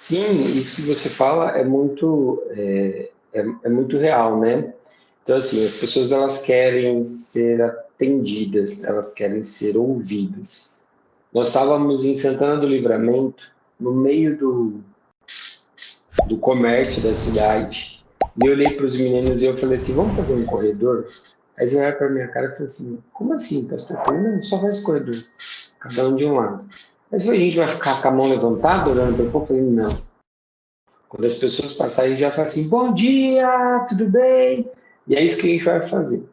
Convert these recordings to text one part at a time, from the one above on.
Sim, isso que você fala é muito real, né? Então, assim, as pessoas elas querem ser atendidas, elas querem ser ouvidas. Nós estávamos em Santana do Livramento, no meio do comércio da cidade, e eu olhei para os meninos e eu falei assim, vamos fazer um corredor? Aí eles olharam para minha cara e falaram assim, como assim, pastor? Eu falei, não, só faz corredor, cada um de um lado. Mas a gente vai ficar com a mão levantada, olhando para o povo? Eu falei, não. Quando as pessoas passarem, já falam assim, bom dia, tudo bem? E é isso que a gente vai fazer.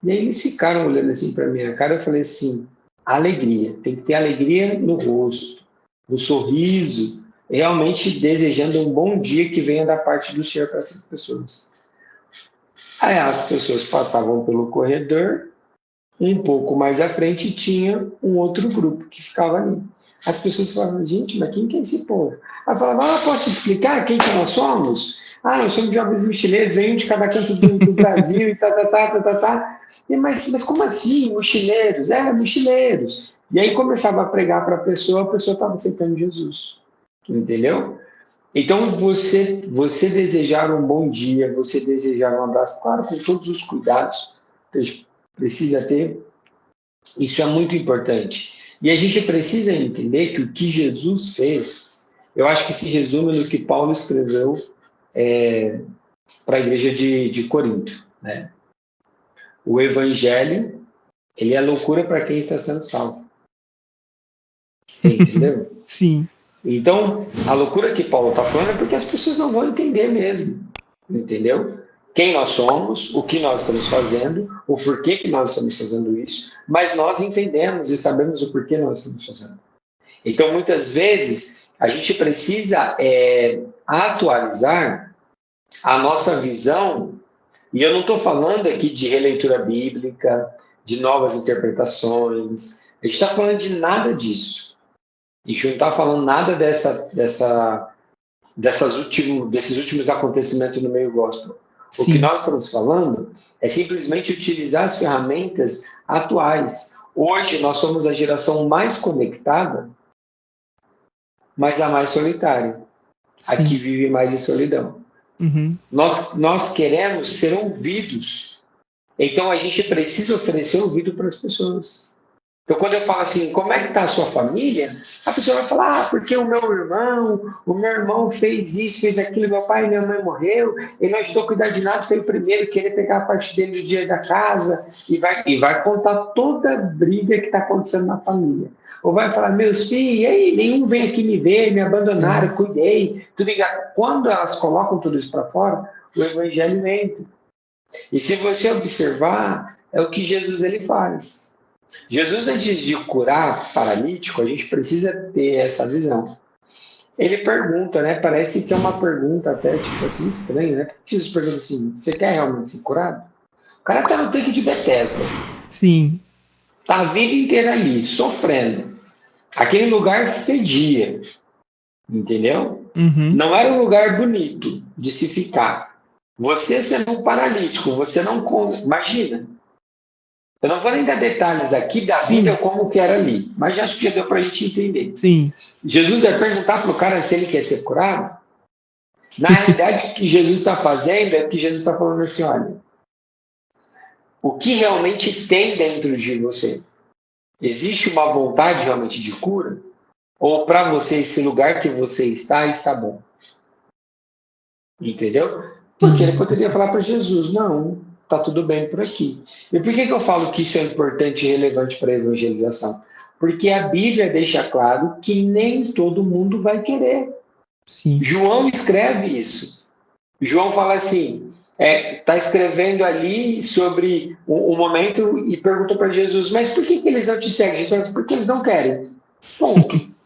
E aí eles ficaram olhando assim para minha cara, eu falei assim, alegria, tem que ter alegria no rosto, no sorriso, realmente desejando um bom dia que venha da parte do Senhor para essas pessoas. Aí as pessoas passavam pelo corredor, um pouco mais à frente tinha um outro grupo que ficava ali. As pessoas falavam, gente, mas quem que é esse povo? Aí eu falava, posso explicar quem que nós somos? Nós somos jovens mochileiros, vêm de cada canto do Brasil e tá. Mas como assim, mochileiros? Mochileiros. E aí começava a pregar para a pessoa estava aceitando Jesus. Entendeu? Então, você desejar um bom dia, você desejar um abraço, claro, com todos os cuidados que a gente precisa ter, isso é muito importante. E a gente precisa entender que o que Jesus fez, eu acho que se resume no que Paulo escreveu para a igreja de Corinto. Né? O evangelho, ele é loucura para quem está sendo salvo. Você entendeu? Sim. Então, a loucura que Paulo está falando é porque as pessoas não vão entender mesmo. Entendeu? Quem nós somos, o que nós estamos fazendo, o porquê que nós estamos fazendo isso, mas nós entendemos e sabemos o porquê nós estamos fazendo. Então, muitas vezes, a gente precisa atualizar a nossa visão, e eu não estou falando aqui de releitura bíblica, de novas interpretações, a gente está falando de nada disso. A gente não está falando nada desses últimos acontecimentos no meio gospel. Sim. O que nós estamos falando é simplesmente utilizar as ferramentas atuais. Hoje nós somos a geração mais conectada, mas a mais solitária. Sim. A que vive mais em solidão. Uhum. Nós queremos ser ouvidos. Então a gente precisa oferecer ouvido para as pessoas. Então, quando eu falo assim, como é que está a sua família? A pessoa vai falar, porque o meu irmão fez isso, fez aquilo, meu pai e minha mãe morreu, ele não ajudou a cuidar de nada, foi o primeiro que querer pegar a parte dele do dia da casa, e vai contar toda a briga que está acontecendo na família. Ou vai falar, meus filhos, e aí, nenhum vem aqui me ver, me abandonaram, cuidei, tudo igual. Quando elas colocam tudo isso para fora, o evangelho entra. E se você observar, é o que Jesus ele faz. Jesus, antes de curar paralítico, a gente precisa ter essa visão. Ele pergunta, né? Parece que é uma pergunta até, tipo assim, estranha, né? Porque Jesus pergunta assim, você quer realmente ser curado? O cara tá no tanque de Bethesda. Sim. Tá a vida inteira ali, sofrendo. Aquele lugar fedia. Entendeu? Uhum. Não era um lugar bonito de se ficar. Você sendo um paralítico, você não... Imagina, eu não vou nem dar detalhes aqui da vida como que era ali, mas acho que já deu para a gente entender. Sim. Jesus vai perguntar para o cara se ele quer ser curado. Na realidade, o que Jesus está fazendo é que Jesus está falando assim, olha, o que realmente tem dentro de você? Existe uma vontade realmente de cura? Ou para você esse lugar que você está bom? Entendeu? Porque ele poderia falar para Jesus, não, está tudo bem por aqui. E por que eu falo que isso é importante e relevante para a evangelização? Porque a Bíblia deixa claro que nem todo mundo vai querer. Sim. João escreve isso. João fala assim, está escrevendo ali sobre o momento e perguntou para Jesus, mas por que eles não te seguem? Jesus falou, porque eles não querem. Ponto.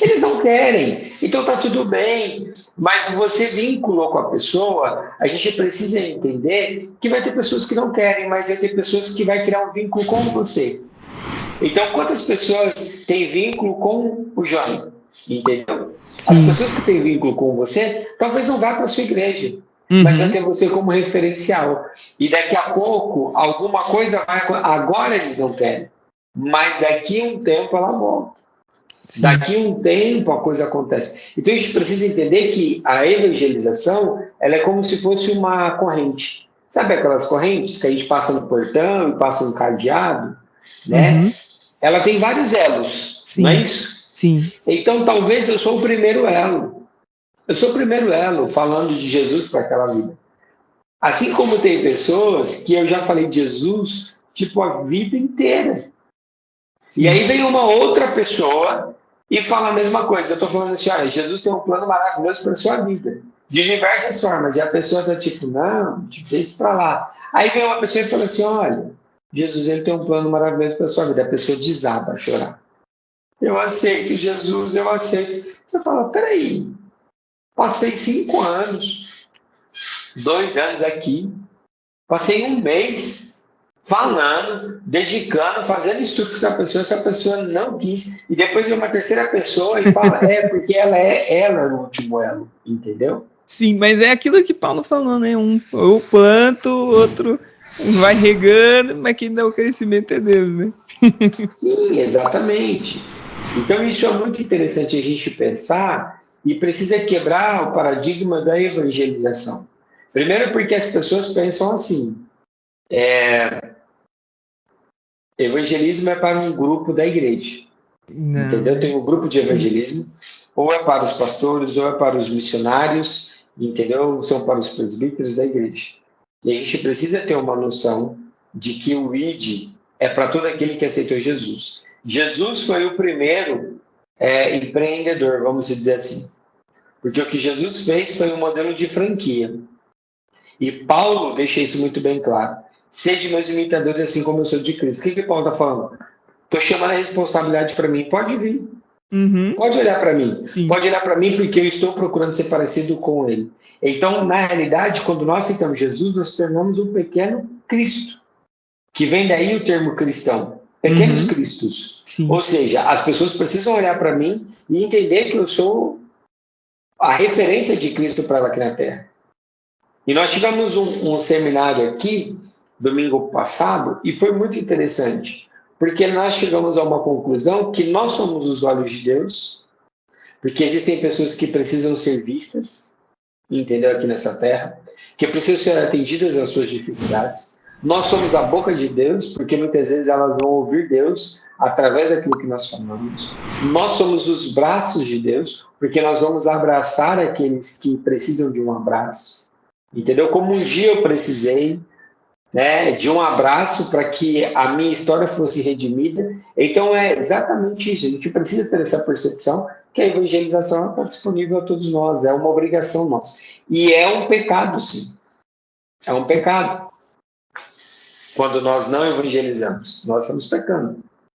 Eles não querem, então tá tudo bem. Mas você vinculou com a pessoa, a gente precisa entender que vai ter pessoas que não querem, mas vai ter pessoas que vai criar um vínculo com você. Então, quantas pessoas têm vínculo com o João? Entendeu? Sim. As pessoas que têm vínculo com você, talvez não vá para a sua igreja, mas vai ter você como referencial. E daqui a pouco, alguma coisa vai... Agora eles não querem, mas daqui a um tempo ela volta. Sim. Daqui a um tempo a coisa acontece. Então a gente precisa entender que a evangelização, ela é como se fosse uma corrente. Sabe aquelas correntes que a gente passa no portão e passa no cadeado, né? Uhum. Ela tem vários elos, não é Sim. isso? Sim. Então talvez eu sou o primeiro elo. Eu sou o primeiro elo falando de Jesus para aquela vida. Assim como tem pessoas que eu já falei de Jesus, tipo, a vida inteira. E Sim. aí vem uma outra pessoa e fala a mesma coisa. Eu estou falando assim, olha, Jesus tem um plano maravilhoso para a sua vida. De diversas formas. E a pessoa está tipo, não, deixa isso para lá. Aí vem uma pessoa e fala assim, olha, Jesus ele tem um plano maravilhoso para a sua vida. A pessoa desaba a chorar. Eu aceito Jesus, eu aceito. Você fala, peraí, passei 5 anos, 2 anos aqui, passei um mês falando, dedicando, fazendo estudo com essa pessoa não quis, e depois vem uma terceira pessoa e fala, porque ela é o último elo, entendeu? Sim, mas é aquilo que Paulo falou, né? Eu planto, outro vai regando, mas quem dá o crescimento é Deus, né? Sim, exatamente. Então isso é muito interessante a gente pensar e precisa quebrar o paradigma da evangelização. Primeiro porque as pessoas pensam assim, evangelismo é para um grupo da igreja. Não, Entendeu? né? Tem um grupo de Sim. evangelismo, ou é para os pastores, ou é para os missionários, entendeu? São para os presbíteros da igreja. E a gente precisa ter uma noção de que o ID é para todo aquele que aceitou Jesus. Jesus foi o primeiro empreendedor, vamos dizer assim. Porque o que Jesus fez foi um modelo de franquia. E Paulo deixa isso muito bem claro. Sede meus imitadores assim como eu sou de Cristo. O que Paulo está falando? Estou chamando a responsabilidade para mim. Pode vir. Uhum. Pode olhar para mim. Sim. Pode olhar para mim porque eu estou procurando ser parecido com ele. Então, na realidade, quando nós aceitamos Jesus, nós tornamos um pequeno Cristo, que vem daí o termo cristão. Pequenos Uhum. Cristos. Sim. Ou seja, as pessoas precisam olhar para mim e entender que eu sou a referência de Cristo para ela aqui na Terra. E nós tivemos um seminário aqui, domingo passado, e foi muito interessante, porque nós chegamos a uma conclusão que nós somos os olhos de Deus, porque existem pessoas que precisam ser vistas, entendeu? Aqui nessa terra, que precisam ser atendidas às suas dificuldades. Nós somos a boca de Deus, porque muitas vezes elas vão ouvir Deus através daquilo que nós falamos. Nós somos os braços de Deus, porque nós vamos abraçar aqueles que precisam de um abraço. Entendeu? Como um dia eu precisei, né, de um abraço para que a minha história fosse redimida. Então é exatamente isso. A gente precisa ter essa percepção que a evangelização está disponível a todos nós, é uma obrigação nossa. E é um pecado, sim. É um pecado. Quando nós não evangelizamos, nós estamos pecando.